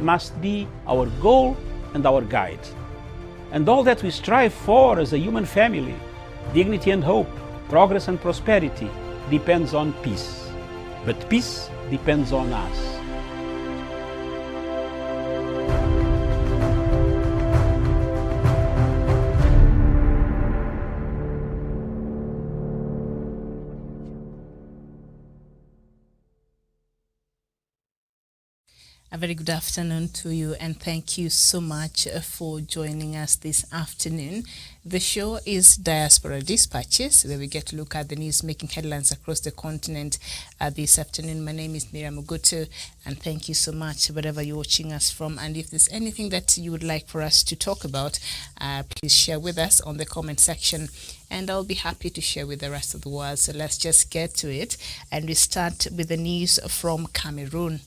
must be our goal and our guide. And all that we strive for as a human family, dignity and hope, progress and prosperity, depends on peace. But peace depends on us. A very good afternoon to you, and thank you so much for joining us this afternoon. The show is Diaspora Dispatches, where we get to look at the news making headlines across the continent this afternoon. My name is Miriam Mugutu, and thank you so much wherever you're watching us from. And if there's anything that you would like for us to talk about, please share with us on the comment section, and I'll be happy to share with the rest of the world. So let's just get to it, and we start with the news from Cameroon.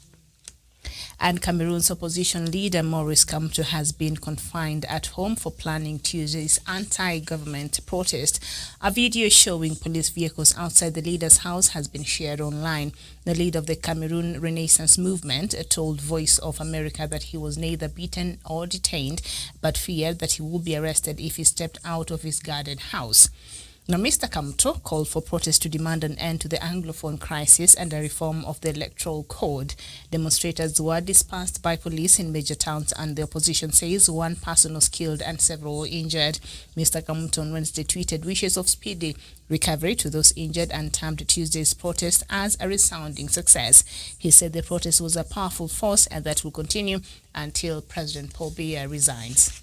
And Cameroon's opposition leader Maurice Kamto has been confined at home for planning Tuesday's anti-government protest. A video showing police vehicles outside the leader's house has been shared online. The leader of the Cameroon Renaissance Movement told Voice of America that he was neither beaten or detained, but feared that he would be arrested if he stepped out of his guarded house. Now, Mr. Kamto called for protests to demand an end to the Anglophone crisis and a reform of the electoral code. Demonstrators were dispersed by police in major towns, and the opposition says one person was killed and several were injured. Mr. Kamto on Wednesday tweeted wishes of speedy recovery to those injured and termed Tuesday's protest as a resounding success. He said the protest was a powerful force and that will continue until President Paul Biya resigns.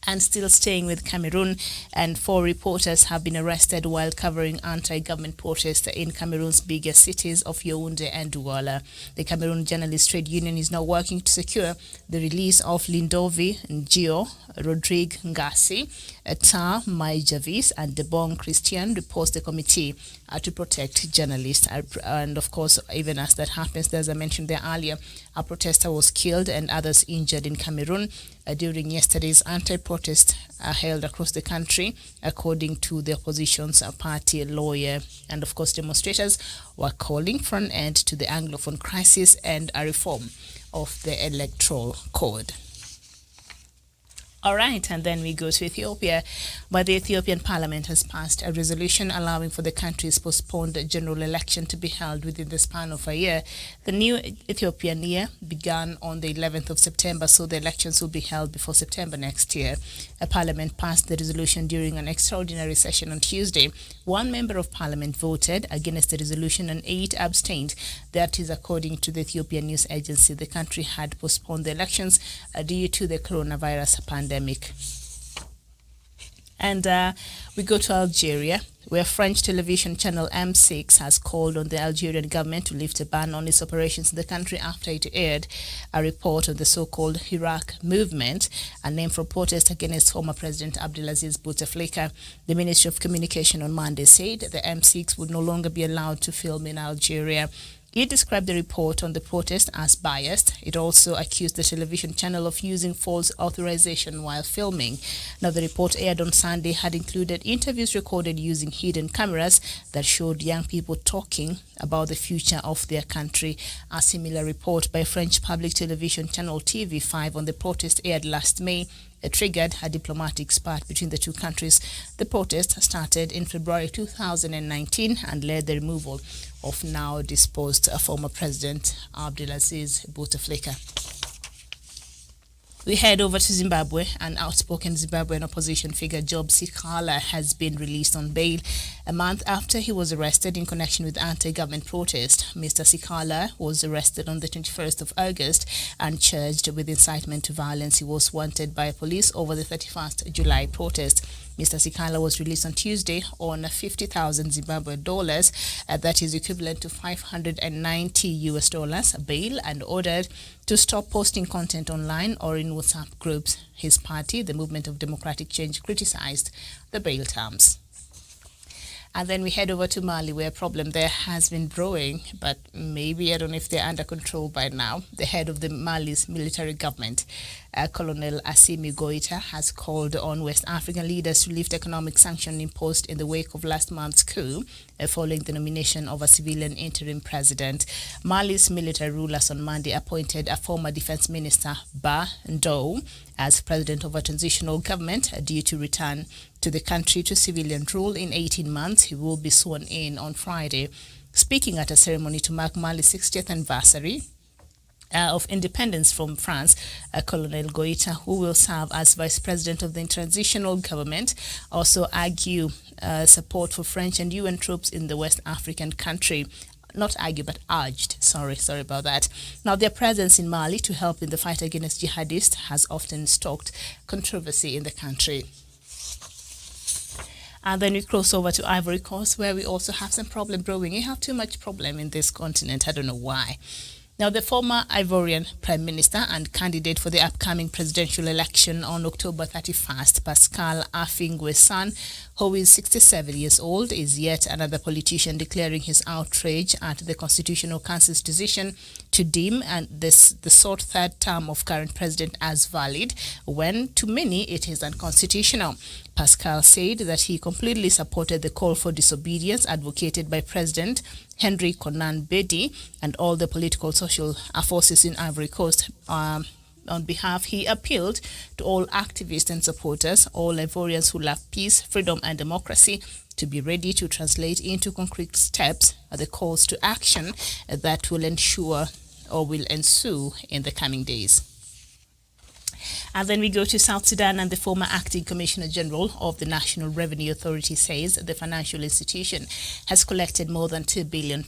And still staying with Cameroon, and 4 reporters have been arrested while covering anti-government protests in Cameroon's biggest cities of Yaoundé and Douala. The Cameroon Journalists Trade Union is now working to secure the release of Lindovi Ngio, Rodrigue Ngassi, Tar Maijavis, and Debong Christian, reports the committee to protect journalists. And of course, even as that happens, as I mentioned there earlier, a protester was killed and others injured in Cameroon during yesterday's anti-protest held across the country, according to the opposition's party lawyer. And of course, demonstrators were calling for an end to the Anglophone crisis and a reform of the electoral code. All right, and then we go to Ethiopia, where the Ethiopian parliament has passed a resolution allowing for the country's postponed general election to be held within the span of a year. The new Ethiopian year began on the 11th of September, so the elections will be held before September next year. A parliament passed the resolution during an extraordinary session on Tuesday. 1 member of parliament voted against the resolution and 8 abstained. That is according to the Ethiopian news agency. The country had postponed the elections due to the coronavirus pandemic. And we go to Algeria, where French television channel M6 has called on the Algerian government to lift a ban on its operations in the country after it aired a report of the so-called Hirak movement, a name for protest against former President Abdelaziz Bouteflika. The Ministry of Communication on Monday said the M6 would no longer be allowed to film in Algeria. It described the report on the protest as biased. It also accused the television channel of using false authorization while filming. Now, the report aired on Sunday had included interviews recorded using hidden cameras that showed young people talking about the future of their country. A similar report by French public television channel TV5 on the protest aired last May. It triggered a diplomatic spat between the two countries. The protest started in February 2019 and led the removal of now disposed former President Abdelaziz Bouteflika. We head over to Zimbabwe. An outspoken Zimbabwean opposition figure, Job Sikhala, has been released on bail a month after he was arrested in connection with anti-government protest. Mr. Sikhala was arrested on the 21st of August and charged with incitement to violence. He was wanted by police over the 31st July protest. Mr. Sikhala was released on Tuesday on $50,000 Zimbabwe dollars, that is equivalent to $590 bail, and ordered to stop posting content online or in WhatsApp groups. His party, the Movement of Democratic Change, criticized the bail terms. And then we head over to Mali, where a problem there has been brewing, but maybe, I don't know if they're under control by now. The head of the Mali's military government, Colonel Assimi Goïta, has called on West African leaders to lift economic sanctions imposed in the wake of last month's coup, following the nomination of a civilian interim president. Mali's military rulers on Monday appointed a former defense minister, Ba Ndou, as president of a transitional government due to return to the country to civilian rule in 18 months. He will be sworn in on Friday. Speaking at a ceremony to mark Mali's 60th anniversary of independence from France, Colonel Goïta, who will serve as vice president of the transitional government, also argued support for French and UN troops in the West African country. Not argue, but urged. Sorry about that. Now, their presence in Mali to help in the fight against jihadists has often stoked controversy in the country. And then we cross over to Ivory Coast, where we also have some problem brewing. You have too much problem in this continent. I don't know why. Now, the former Ivorian Prime Minister and candidate for the upcoming presidential election on October 31st, Pascal Afingwe's son, who is 67 years old, is yet another politician declaring his outrage at the Constitutional Council's decision to deem the sought third term of current president as valid, when to many it is unconstitutional. Pascal said that he completely supported the call for disobedience advocated by President Henry Konan Bedi and all the political social forces in Ivory Coast. On behalf, he appealed to all activists and supporters, all Ivorians who love peace, freedom and democracy, to be ready to translate into concrete steps the calls to action that will ensure or will ensue in the coming days. And then we go to South Sudan, and the former acting Commissioner General of the National Revenue Authority says the financial institution has collected more than £2 billion.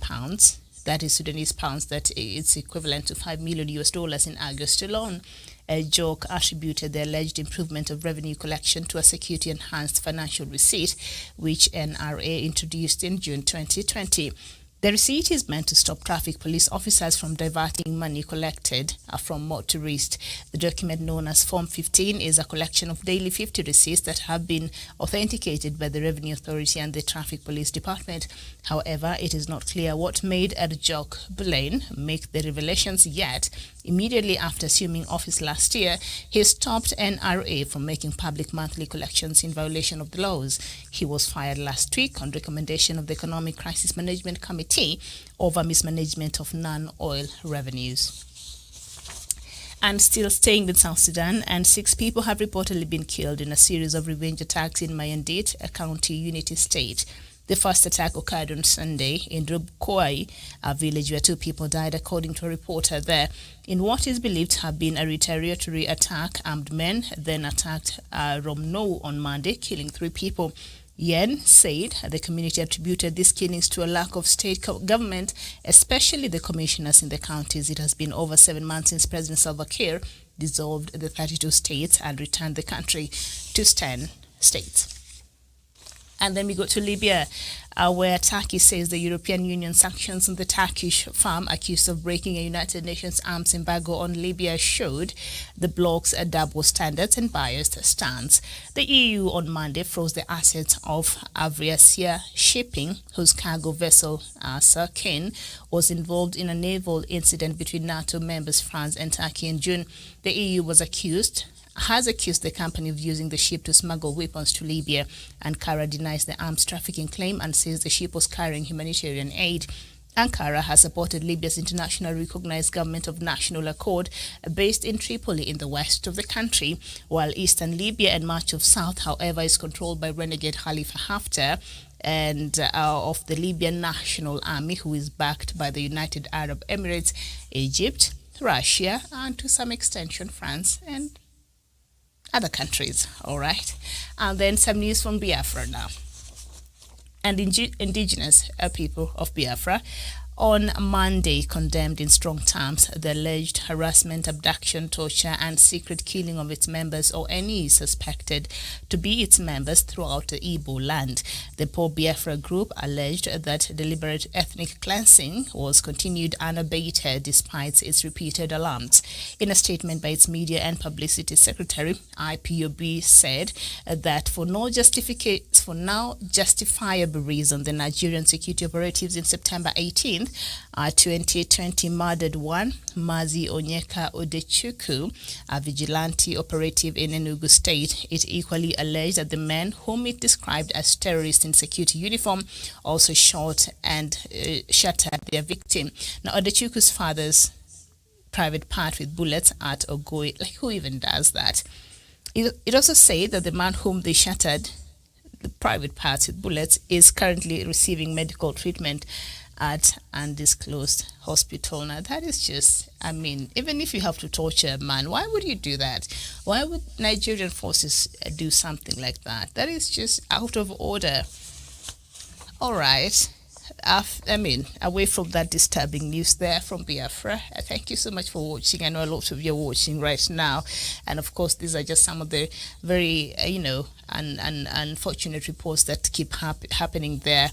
That is Sudanese pounds, that it's equivalent to $5 million in August alone. Joke attributed the alleged improvement of revenue collection to a security-enhanced financial receipt, which NRA introduced in June 2020. The receipt is meant to stop traffic police officers from diverting money collected from motorists. The document, known as Form 15, is a collection of daily 50 receipts that have been authenticated by the Revenue Authority and the Traffic Police Department. However, it is not clear what made Joke Blaine make the revelations yet. Immediately after assuming office last year, he stopped NRA from making public monthly collections in violation of the laws. He was fired last week on recommendation of the Economic Crisis Management Committee over mismanagement of non-oil revenues. And still staying with South Sudan, and 6 people have reportedly been killed in a series of revenge attacks in Mayandit, a county Unity State. The first attack occurred on Sunday in Rubkwai, a village where 2 people died, according to a reporter there. In what is believed to have been a retaliatory attack, armed men then attacked Romno on Monday, killing 3 people. Yen said the community attributed these killings to a lack of state government, especially the commissioners in the counties. It has been over 7 months since President Salva Kiir dissolved the 32 states and returned the country to 10 states. And then we go to Libya, where Turkey says the European Union sanctions on the Turkish firm accused of breaking a United Nations arms embargo on Libya showed the bloc's double standards and biased stance. The EU on Monday froze the assets of Avriasia Shipping, whose cargo vessel Sarkin was involved in a naval incident between NATO members France and Turkey in June. The EU has accused the company of using the ship to smuggle weapons to Libya. Ankara denies the arms trafficking claim and says the ship was carrying humanitarian aid. Ankara has supported Libya's internationally recognized government of national accord based in Tripoli in the west of the country, while eastern Libya and much of south, however, is controlled by renegade Khalifa Haftar and of the Libyan National Army, who is backed by the United Arab Emirates, Egypt, Russia, and to some extension France and other countries. All right. And then some news from Biafra now. And indigenous people of Biafra on Monday condemned in strong terms the alleged harassment, abduction, torture, and secret killing of its members or any suspected to be its members throughout the Igbo land. The pro-Biafra group alleged that deliberate ethnic cleansing was continued unabated despite its repeated alarms. In a statement by its media and publicity secretary, IPOB said that for now justifiable reason, the Nigerian security operatives in September 18th, 2020 murdered one Mazi Onyeka Odechukwu, a vigilante operative in Enugu State. It equally alleged that the men whom it described as terrorists in security uniform also shot and shattered their victim. Now, Odechukwu's father's private part with bullets at Ogoi. Like, who even does that? It also said that the man whom they shattered the private parts with bullets is currently receiving medical treatment at undisclosed hospital. Now, that is just, I mean, even if you have to torture a man, why would you do that? Why would Nigerian forces do something like that? That is just out of order. All right. I mean, away from that disturbing news there from Biafra, thank you so much for watching. I know a lot of you are watching right now. And of course, these are just some of the very, unfortunate reports that keep happening there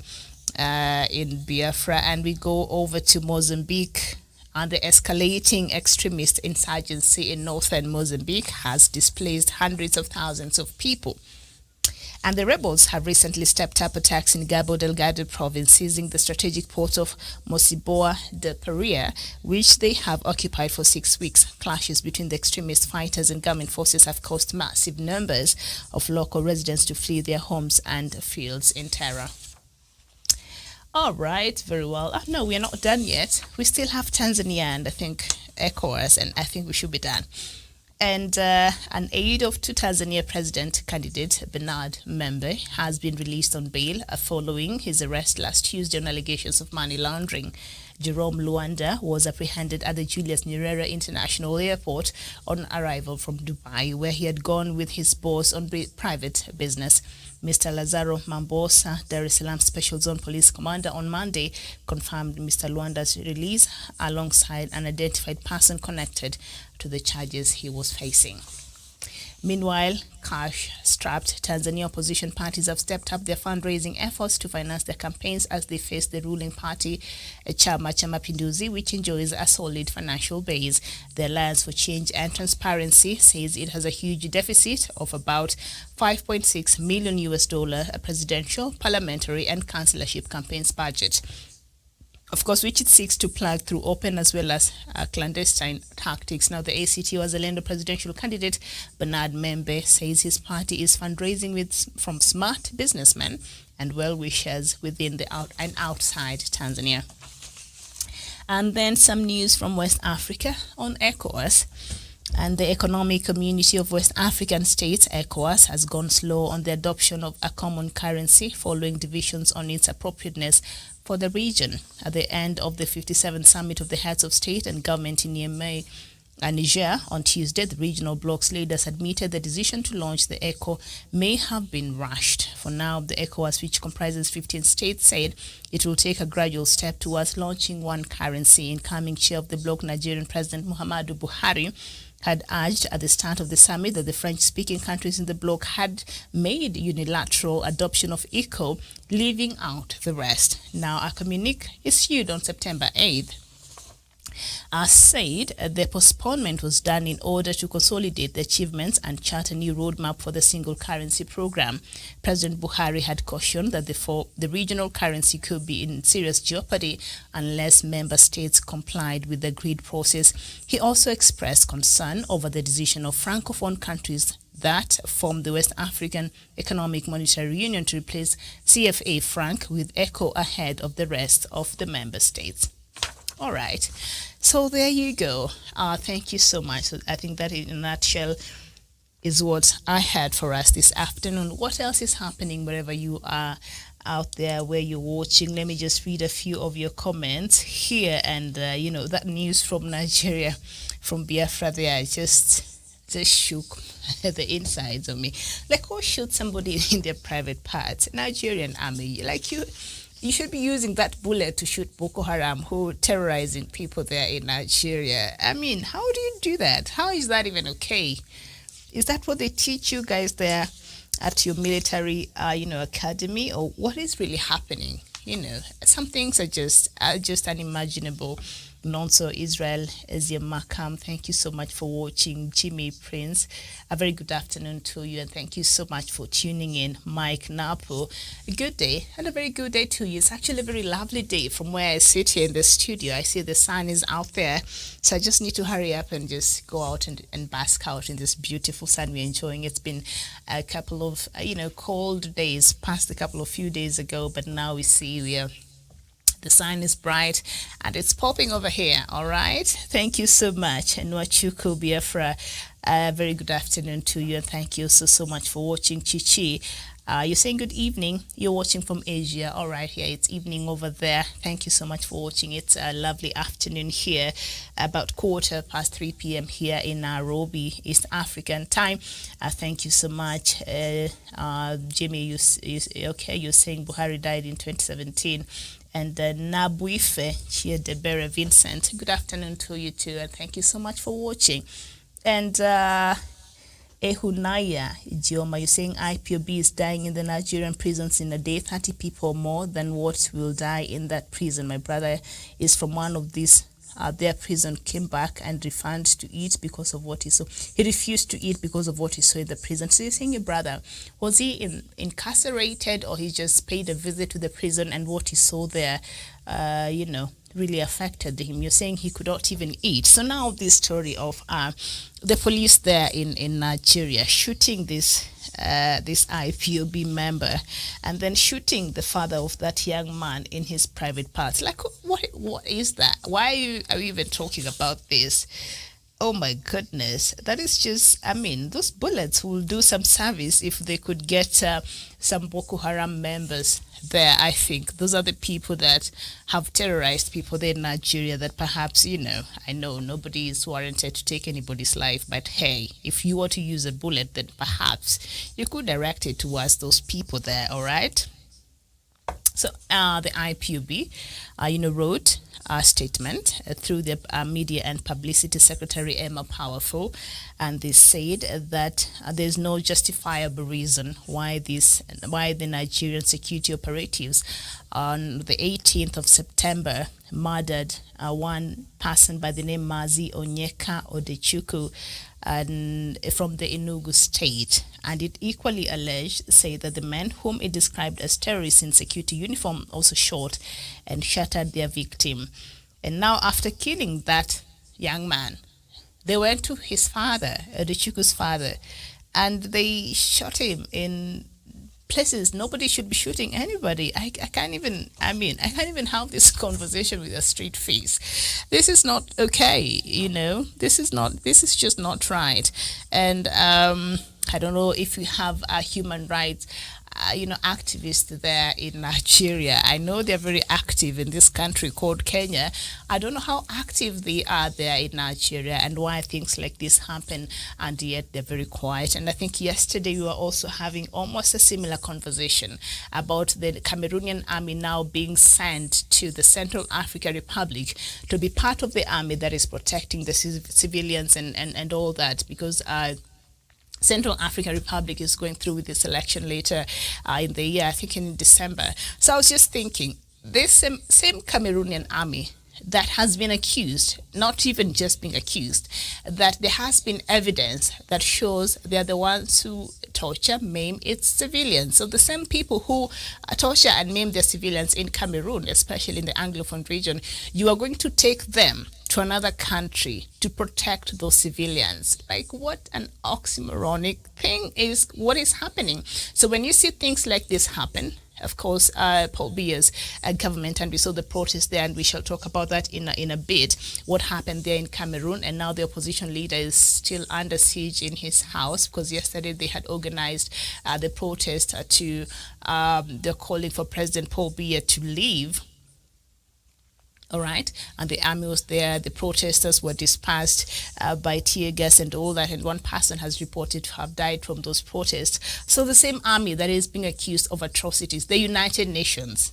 in Biafra. And we go over to Mozambique. And the escalating extremist insurgency in northern Mozambique has displaced hundreds of thousands of people. And the rebels have recently stepped up attacks in Cabo Delgado province, seizing the strategic port of Mocíboa de Pereira, which they have occupied for 6 weeks. Clashes between the extremist fighters and government forces have caused massive numbers of local residents to flee their homes and fields in terror. All right, very well. No, we are not done yet. We still have Tanzania and I think ECOWAS, and I think we should be done. And an aide to Tanzania president candidate Bernard Membe has been released on bail following his arrest last Tuesday on allegations of money laundering. Jerome Luanda was apprehended at the Julius Nyerere International Airport on arrival from Dubai, where he had gone with his boss on private business. Mr. Lazaro Mambosa, Dar es Salaam Special Zone Police Commander, on Monday confirmed Mr. Luanda's release alongside an identified person connected to the charges he was facing. Meanwhile, cash-strapped Tanzania opposition parties have stepped up their fundraising efforts to finance their campaigns as they face the ruling party, Chama cha Mapinduzi, which enjoys a solid financial base. The Alliance for Change and Transparency says it has a huge deficit of about $5.6 million presidential, parliamentary, and councillorship campaigns budget, of course, which it seeks to plug through open as well as clandestine tactics. Now, the ACT-Wazalendo presidential candidate Bernard Membe says his party is fundraising from smart businessmen and well-wishers within and outside Tanzania. And then some news from West Africa on ECOWAS. And the Economic Community of West African States, ECOWAS, has gone slow on the adoption of a common currency following divisions on its appropriateness for the region. At the end of the 57th Summit of the Heads of State and Government in Niamey, Niger, on Tuesday, the regional bloc's leaders admitted the decision to launch the ECO may have been rushed. For now, the ECOWAS, which comprises 15 states, said it will take a gradual step towards launching one currency. Incoming chair of the bloc, Nigerian President Muhammadu Buhari, had urged at the start of the summit that the French-speaking countries in the bloc had made unilateral adoption of ECO, leaving out the rest. Now, a communique issued on September 8th said the postponement was done in order to consolidate the achievements and chart a new roadmap for the single currency program. President Buhari had cautioned that the regional currency could be in serious jeopardy unless member states complied with the agreed process. He also expressed concern over the decision of francophone countries that form the West African Economic Monetary Union to replace CFA franc with ECO ahead of the rest of the member states. All right, so there you go. Thank you so much. So I think that in a nutshell is what I had for us this afternoon. What else is happening wherever you are out there where you're watching? Let me just read a few of your comments here. And, that news from Nigeria, from Biafra there, just shook the insides of me. Like, who shot somebody in their private parts? Nigerian army. Like, you should be using that bullet to shoot Boko Haram, who are terrorizing people there in Nigeria. I mean, how do you do that? How is that even okay? Is that what they teach you guys there at your military, academy, or what is really happening? Some things are just unimaginable. Nonso Israel Ezia Makam, thank you so much for watching. Jimmy Prince, a very good afternoon to you, and thank you so much for tuning in. Mike Napo, a good day and a very good day to you. It's actually a very lovely day from where I sit here in the studio. I see the sun is out there, so I just need to hurry up and just go out and bask out in this beautiful sun we're enjoying. It's been a couple of cold days, past a couple of few days ago, but now we see the sun is bright and it's popping over here. All right. Thank you so much. Nwachuku Biafra, very good afternoon to you. And thank you so much for watching. Chichi, you're saying good evening. You're watching from Asia. All right. Here it's evening over there. Thank you so much for watching. It's a lovely afternoon here, about 3:15 p.m. here in Nairobi, East African time. Thank you so much. Jimmy, you're saying Buhari died in 2017. And Nabuife Chiedebere Vincent, good afternoon to you too, and thank you so much for watching. And Ehunaya Idioma, you're saying IPOB is dying in the Nigerian prisons in a day, 30 people more than what will die in that prison. My brother is from one of these their prison, came back and refused to eat because of what he saw. He refused to eat because of what he saw in the prison. So you're saying your brother, was he incarcerated, or he just paid a visit to the prison and what he saw there, really affected him? You're saying he could not even eat. So now this story of the police there in Nigeria shooting this IPOB member and then shooting the father of that young man in his private parts. Like, what is that? Why are we even talking about this? Oh my goodness, that is just, those bullets will do some service if they could get some Boko Haram members there. I think those are the people that have terrorized people there in Nigeria that perhaps, I know nobody is warranted to take anybody's life, but hey, if you were to use a bullet, then perhaps you could direct it towards those people there, all right? So the IPOB, wrote a statement through the Media and Publicity Secretary Emma Powerful, and they said that there's no justifiable reason why the Nigerian security operatives on the 18th of September murdered one person by the name Mazi Onyeka Odechukwu and from the Enugu state, and it equally alleged, say that the men whom it described as terrorists in security uniform also shot and shattered their victim. And now after killing that young man, they went to his father, Odechukwu's father, and they shot him in places nobody should be shooting anybody. I can't even have this conversation with a straight face. This is not okay, this is just not right. And I don't know if we have human rights activists there in Nigeria. I know they're very active in this country called Kenya. I don't know how active they are there in Nigeria and why things like this happen, and yet they're very quiet. And I think yesterday we were also having almost a similar conversation about the Cameroonian army now being sent to the Central African Republic to be part of the army that is protecting the civilians and all that, because Central African Republic is going through with this election later in the year, I think in December. So I was just thinking, this same Cameroonian army that has been accused, not even just being accused, that there has been evidence that shows they're the ones who torture, maim its civilians. So the same people who torture and maim their civilians in Cameroon, especially in the Anglophone region, you are going to take them to another country to protect those civilians. Like, what an oxymoronic thing is what is happening. So when you see things like this happen, of course, Paul Biya's government, and we saw the protest there, and we shall talk about that in a bit, what happened there in Cameroon. And now the opposition leader is still under siege in his house, because yesterday they had organized the protest they're calling for President Paul Biya to leave. All right, and the army was there. The protesters were dispersed by tear gas and all that, and one person has reported to have died from those protests. So the same army that is being accused of atrocities, the United Nations,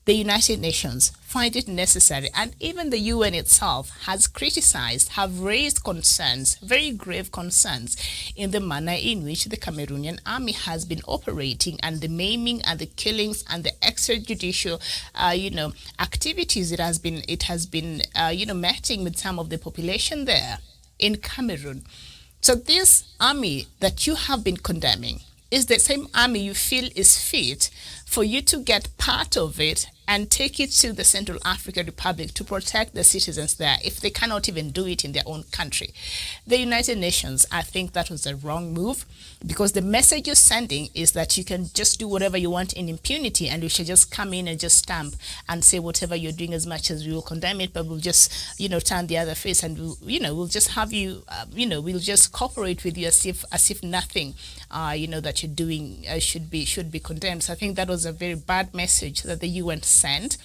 the United Nations find it necessary, and even the UN itself has criticized, have raised concerns, very grave concerns, in the manner in which the Cameroonian army has been operating, and the maiming and the killings and the extrajudicial, activities it has been, meeting with some of the population there in Cameroon. So this army that you have been condemning is the same army you feel is fit for you to get part of it and take it to the Central African Republic to protect the citizens there if they cannot even do it in their own country. The United Nations, I think that was a wrong move, because the message you're sending is that you can just do whatever you want in impunity, and we should just come in and just stamp and say whatever you're doing, as much as we will condemn it, but we'll just, turn the other face, and we'll just have you, we'll just cooperate with you as if nothing, that you're doing should be condemned. So I think that was a very bad message that the UN sent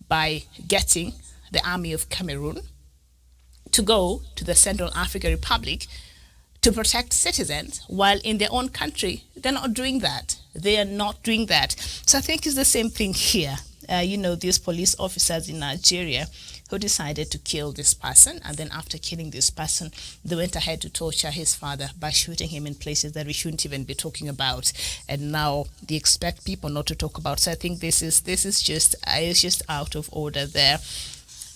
by getting the army of Cameroon to go to the Central African Republic to protect citizens, while in their own country, they're not doing that. They are not doing that. So I think it's the same thing here. These police officers in Algeria who decided to kill this person, and then after killing this person, they went ahead to torture his father by shooting him in places that we shouldn't even be talking about, and now they expect people not to talk about. So I think this is just out of order there.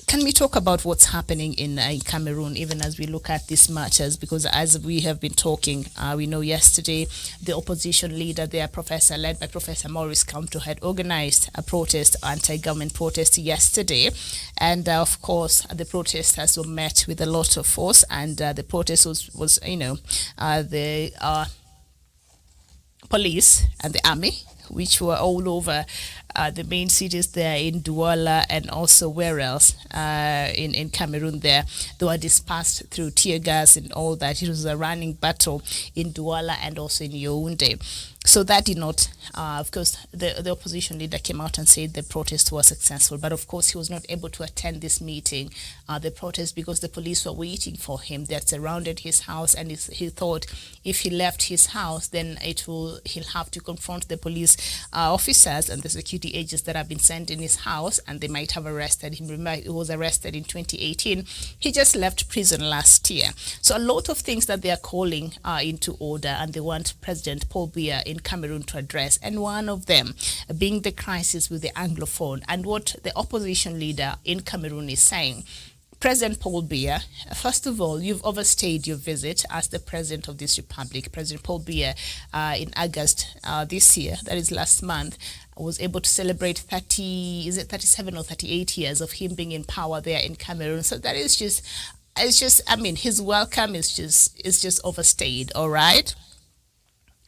Can we talk about what's happening in Cameroon, even as we look at these matters? Because as we have been talking, we know yesterday the opposition leader there, led by Professor Maurice Kamto, had organized a protest, anti-government protest yesterday. And of course, the protesters were met with a lot of force, and the protest was the police and the army, which were all over the main cities there in Douala, and also where else in Cameroon there. They were dispersed through tear gas and all that. It was a running battle in Douala and also in Yaoundé. So that did not, of course, the opposition leader came out and said the protest was successful. But of course, he was not able to attend this meeting, the protest, because the police were waiting for him. They had surrounded his house, and he thought if he left his house, then he'll have to confront the police officers and the security agents that have been sent in his house, and they might have arrested him. Remember, he was arrested in 2018. He just left prison last year. So a lot of things that they are calling into order, and they want President Paul Biya in Cameroon to address, and one of them being the crisis with the Anglophone, and what the opposition leader in Cameroon is saying. President Paul Biya, first of all, you've overstayed your visit as the president of this republic. President Paul Biya, in August this year, that is last month, was able to celebrate 37 or 38 years of him being in power there in Cameroon. So that is just, his welcome is just overstayed, all right?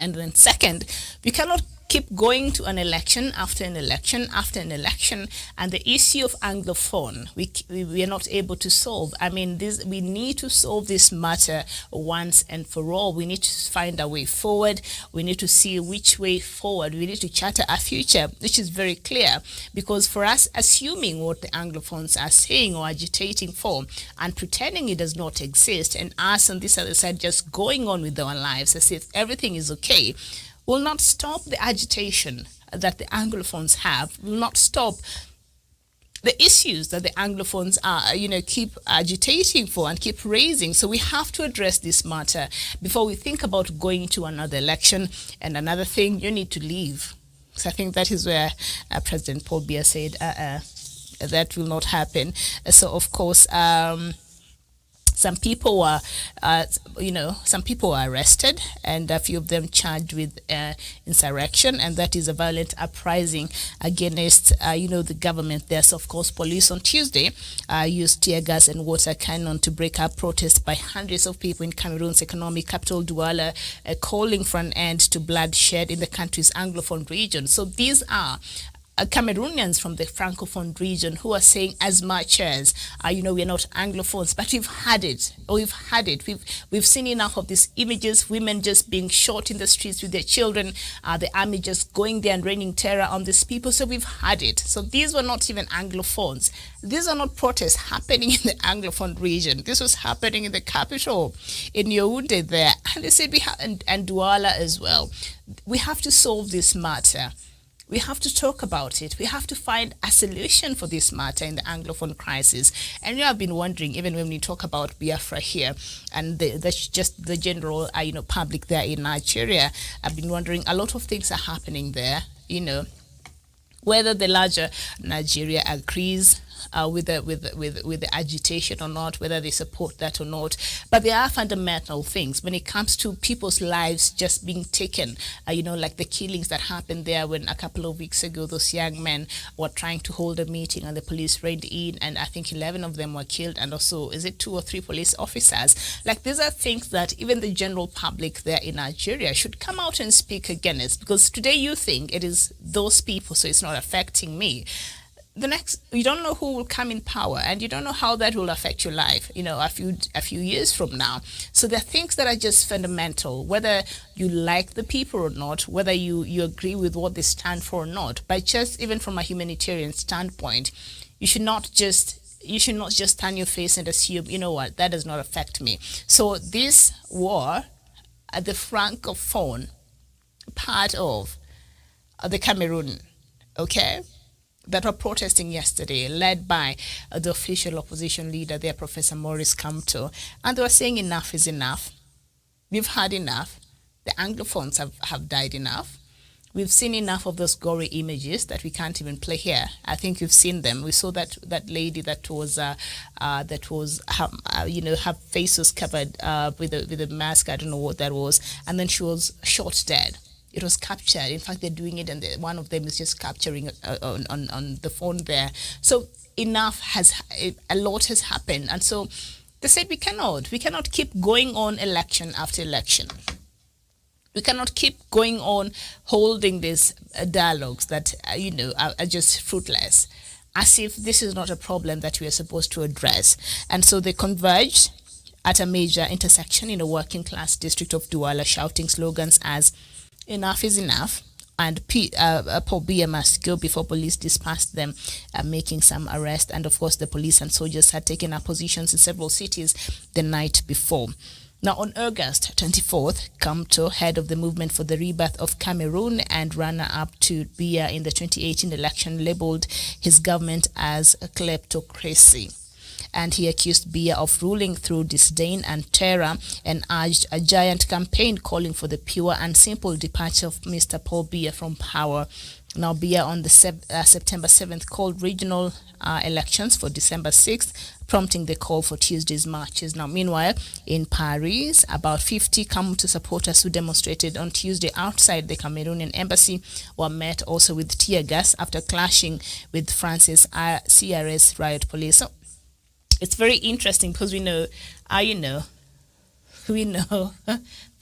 And then second, we cannot keep going to an election after an election after an election, and the issue of Anglophone we are not able to solve. We need to solve this matter once and for all. We need to find a way forward. We need to see which way forward. We need to charter a future which is very clear, because for us, assuming what the Anglophones are saying or agitating for and pretending it does not exist, and us on this other side just going on with our lives as if everything is okay, will not stop the agitation that the Anglophones have, will not stop the issues that the Anglophones are, keep agitating for and keep raising. So we have to address this matter before we think about going to another election. And another thing, you need to leave. So I think that is where President Paul Biya said that will not happen. So of course, some people were arrested, and a few of them charged with insurrection, and that is a violent uprising against, the government. There's, of course, police on Tuesday used tear gas and water cannon to break up protests by hundreds of people in Cameroon's economic capital, Douala, calling for an end to bloodshed in the country's Anglophone region. So these are Cameroonians from the Francophone region who are saying as much as, we are not Anglophones, but we've had it. We've seen enough of these images, women just being shot in the streets with their children, the army just going there and raining terror on these people. So we've had it. So these were not even Anglophones. These are not protests happening in the Anglophone region. This was happening in the capital, in Yaoundé there. And they said and Douala as well. We have to solve this matter. We have to talk about it. We have to find a solution for this matter in the Anglophone crisis. And you have been wondering, even when we talk about Biafra here and just the general, public there in Nigeria, I've been wondering, a lot of things are happening there, whether the larger Nigeria agrees with the agitation or not, whether they support that or not. But there are fundamental things when it comes to people's lives just being taken, like the killings that happened there when a couple of weeks ago those young men were trying to hold a meeting and the police raided in, and I think 11 of them were killed, and also, is it 2 or 3 police officers? Like, these are things that even the general public there in Nigeria should come out and speak against, because today you think it is those people, so it's not affecting me. The next, you don't know who will come in power, and you don't know how that will affect your life, a few years from now. So there are things that are just fundamental, whether you like the people or not, whether you agree with what they stand for or not. But just even from a humanitarian standpoint, you should not just turn your face and assume, that does not affect me. So this war at the Francophone part of the Cameroon, okay, that were protesting yesterday, led by the official opposition leader there, Professor Maurice Kamto, and they were saying enough is enough. We've had enough. The Anglophones have died enough. We've seen enough of those gory images that we can't even play here. I think you've seen them. We saw that lady that was her face was covered with a mask. I don't know what that was, and then she was shot dead. It was captured. In fact, they're doing it, and one of them is just capturing on the phone there. So a lot has happened, and so they said we cannot keep going on election after election. We cannot keep going on holding these dialogues that are just fruitless, as if this is not a problem that we are supposed to address. And so they converged at a major intersection in a working class district of Douala, shouting slogans as "Enough is enough," and Paul Biya must go, before police dispersed them, making some arrests. And of course, the police and soldiers had taken up positions in several cities the night before. Now, on August 24th, Kamto, head of the movement for the rebirth of Cameroon and runner-up to Biya in the 2018 election, labeled his government as a kleptocracy. And he accused Biya of ruling through disdain and terror, and urged a giant campaign calling for the pure and simple departure of Mr. Paul Biya from power. Now, Biya on the September 7th called regional elections for December 6th, prompting the call for Tuesday's marches. Now, meanwhile, in Paris, about 50 Kamto supporters who demonstrated on Tuesday outside the Cameroonian embassy were met also with tear gas after clashing with France's CRS riot police. So, it's very interesting because we know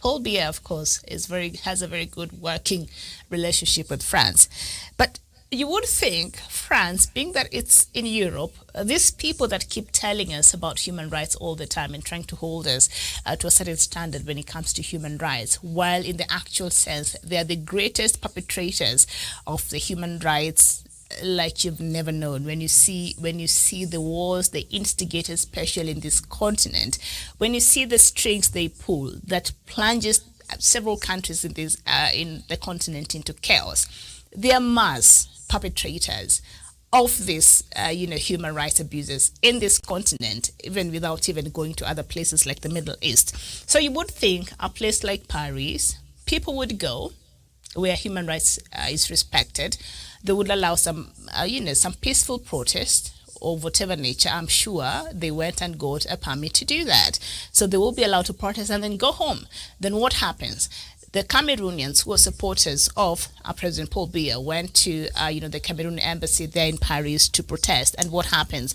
Paul Biya, of course, has a very good working relationship with France. But you would think France, being that it's in Europe, these people that keep telling us about human rights all the time and trying to hold us to a certain standard when it comes to human rights, while in the actual sense, they are the greatest perpetrators of the human rights like you've never known. When you see the wars they instigate, especially in this continent, when you see the strings they pull that plunges several countries in the continent into chaos, they are mass perpetrators of this human rights abuses in this continent, even without even going to other places like the Middle East. So you would think a place like Paris, people would go where human rights is respected. They would allow some peaceful protest of whatever nature. I'm sure they went and got a permit to do that. So they will be allowed to protest and then go home. Then what happens? The Cameroonians, who are supporters of President Paul Biya, went to the Cameroon embassy there in Paris to protest. And what happens?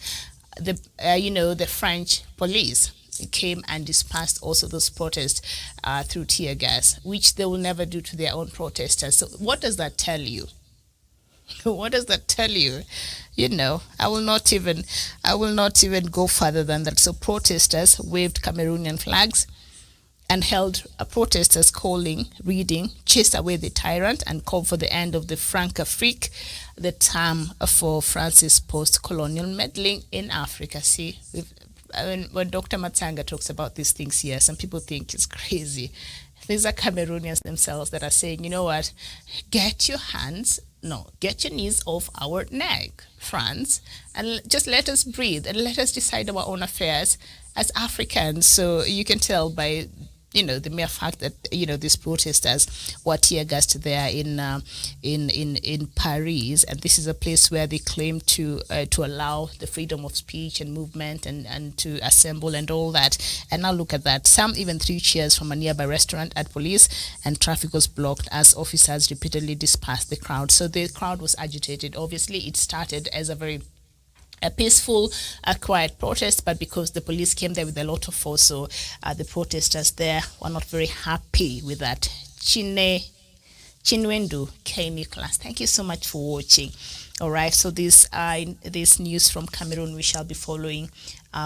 The French police came and dispersed also those protests through tear gas, which they will never do to their own protesters. So what does that tell you? What does that tell you? I will not even go further than that. So protesters waved Cameroonian flags and held protesters reading "Chase Away the Tyrant" and called for the end of the Francafrique, the term for France's post-colonial meddling in Africa. See, when Dr. Matsanga talks about these things here, some people think it's crazy. These are Cameroonians themselves that are saying, you know what, get your hands, No, get your knees off our neck, France, and just let us breathe and let us decide our own affairs as Africans. So you can tell by the mere fact that these protesters were tear gassed there in Paris, and this is a place where they claim to allow the freedom of speech and movement and to assemble and all that. And now look at that. Some even threw chairs from a nearby restaurant at police, and traffic was blocked as officers repeatedly dispersed the crowd. So the crowd was agitated. Obviously, it started as a peaceful, quiet protest, but because the police came there with a lot of force, so the protesters there were not very happy with that. Chinwendu K. Nicholas, thank you so much for watching. All right, so this news from Cameroon we shall be following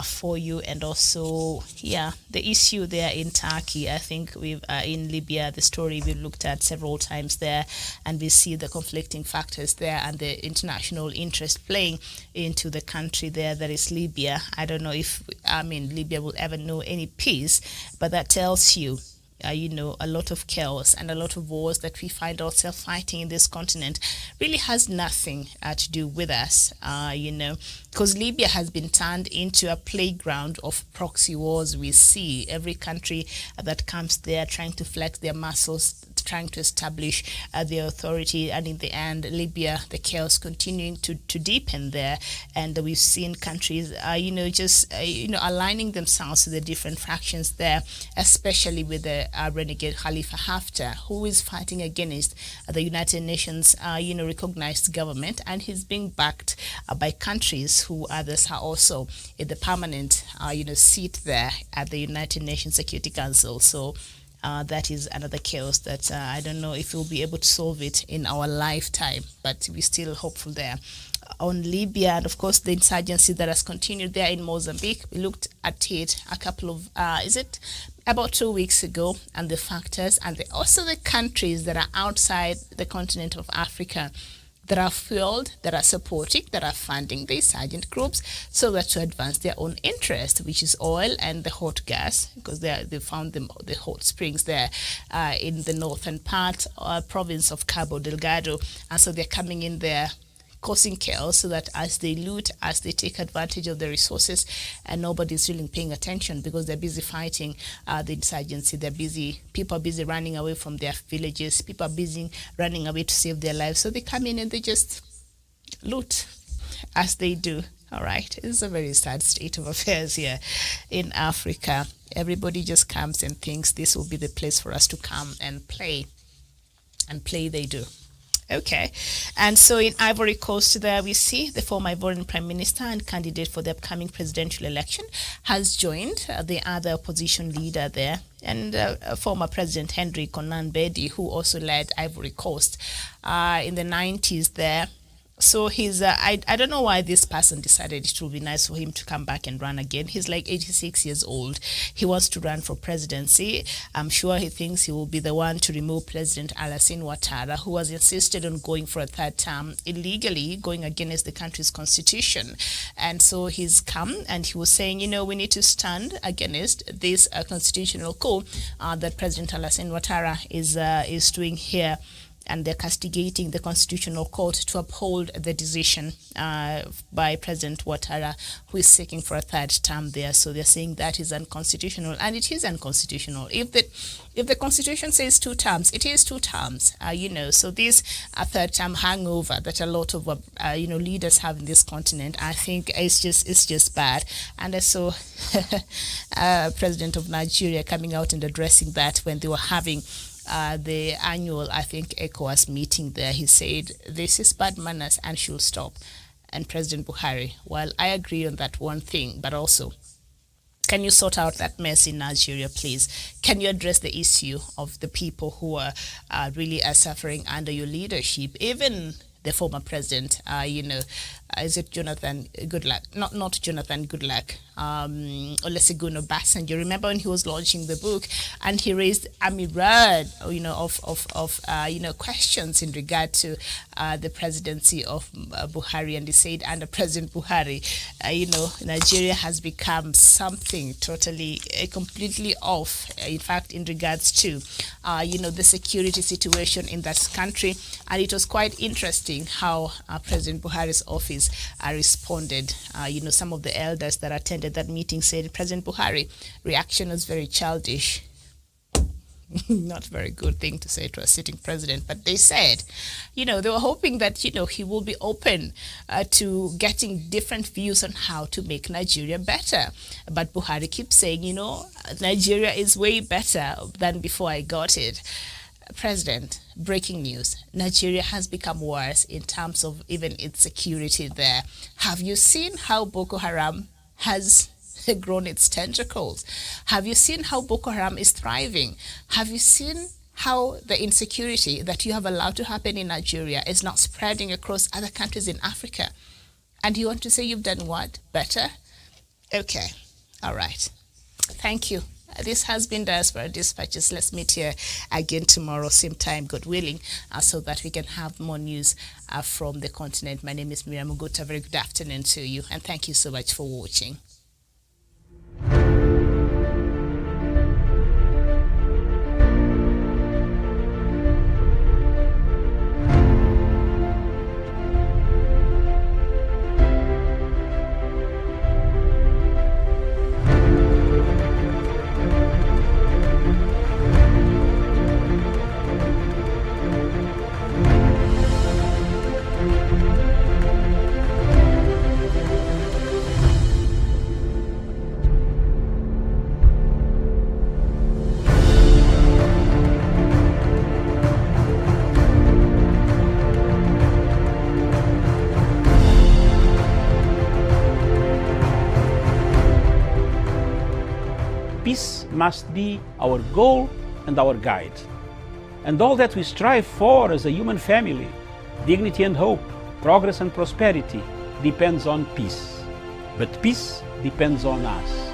for you, and also the issue there in Turkey. I think we've in Libya, the story we've looked at several times there, and we see the conflicting factors there and the international interest playing into the country there. That is Libya. I don't know if Libya will ever know any peace, but that tells you a lot of chaos and a lot of wars that we find ourselves fighting in this continent really has nothing to do with us, because Libya has been turned into a playground of proxy wars. We see every country that comes there trying to flex their muscles, trying to establish their authority, and in the end, Libya, the chaos continuing to deepen there. And we've seen countries, aligning themselves to the different fractions there, especially with the renegade Khalifa Haftar, who is fighting against the United Nations, recognized government, and he's being backed by countries who others are also in the permanent, seat there at the United Nations Security Council. So that is another chaos that I don't know if we'll be able to solve it in our lifetime, but we're still hopeful there. On Libya, and of course the insurgency that has continued there in Mozambique, we looked at it a couple of, about 2 weeks ago, and the factors and also the countries that are outside the continent of Africa that are fueled, that are supporting, that are funding the insurgent groups so that to advance their own interest, which is oil and the hot gas, because they found the hot springs there in the northern part province of Cabo Delgado, and so they're coming in there causing chaos so that as they loot, as they take advantage of the resources, and nobody's really paying attention because they're busy fighting the insurgency. People are busy running away from their villages, people are busy running away to save their lives. So they come in and they just loot as they do. All right, it's a very sad state of affairs here in Africa. Everybody just comes and thinks this will be the place for us to come and play. And play they do. Okay, and so in Ivory Coast there we see the former Ivorian Prime Minister and candidate for the upcoming presidential election has joined the other opposition leader there, and former President Henry Konan Bedi, who also led Ivory Coast in the 90s there. So he's, I don't know why this person decided it would be nice for him to come back and run again. He's like 86 years old. He wants to run for presidency. I'm sure he thinks he will be the one to remove President Alassane Ouattara, who has insisted on going for a third term illegally, going against the country's constitution. And so he's come and he was saying, we need to stand against this constitutional coup that President Alassane Ouattara is doing here. And they're castigating the Constitutional Court to uphold the decision by President Ouattara, who is seeking for a third term there. So they're saying that is unconstitutional, and it is unconstitutional. If the Constitution says 2 terms, it is 2 terms. So this third term hangover that a lot of leaders have in this continent, I think it's just bad. And I saw President of Nigeria coming out and addressing that when they were having the annual, I think, ECOWAS meeting there. He said, this is bad manners and should stop. And President Buhari, well, I agree on that one thing, but also, can you sort out that mess in Nigeria, please? Can you address the issue of the people who are really suffering under your leadership? Even the former president, is it Jonathan Goodluck? Not Jonathan Goodluck. Olusegun Obasanjo. Remember when he was launching the book, and he raised a myriad, of questions in regard to the presidency of Buhari, and he said under President Buhari, Nigeria has become something totally, completely off. In fact, in regards to, the security situation in that country, and it was quite interesting how President Buhari's office responded. Some of the elders that attended that meeting said President Buhari reaction was very childish. Not a very good thing to say to a sitting president, but they said, they were hoping that, he will be open to getting different views on how to make Nigeria better. But Buhari keeps saying, Nigeria is way better than before I got it. President, breaking news. Nigeria has become worse in terms of even its security there. Have you seen how Boko Haram has grown its tentacles? Have you seen how Boko Haram is thriving? Have you seen how the insecurity that you have allowed to happen in Nigeria is not spreading across other countries in Africa? And you want to say you've done what? Better? Okay. All right. Thank you. This has been Diaspora Dispatches. Let's meet here again tomorrow, same time, God willing, so that we can have more news from the continent. My name is Miriam Muguta. Very good afternoon to you, and thank you so much for watching. Peace must be our goal and our guide. And all that we strive for as a human family, dignity and hope, progress and prosperity, depends on peace. But peace depends on us.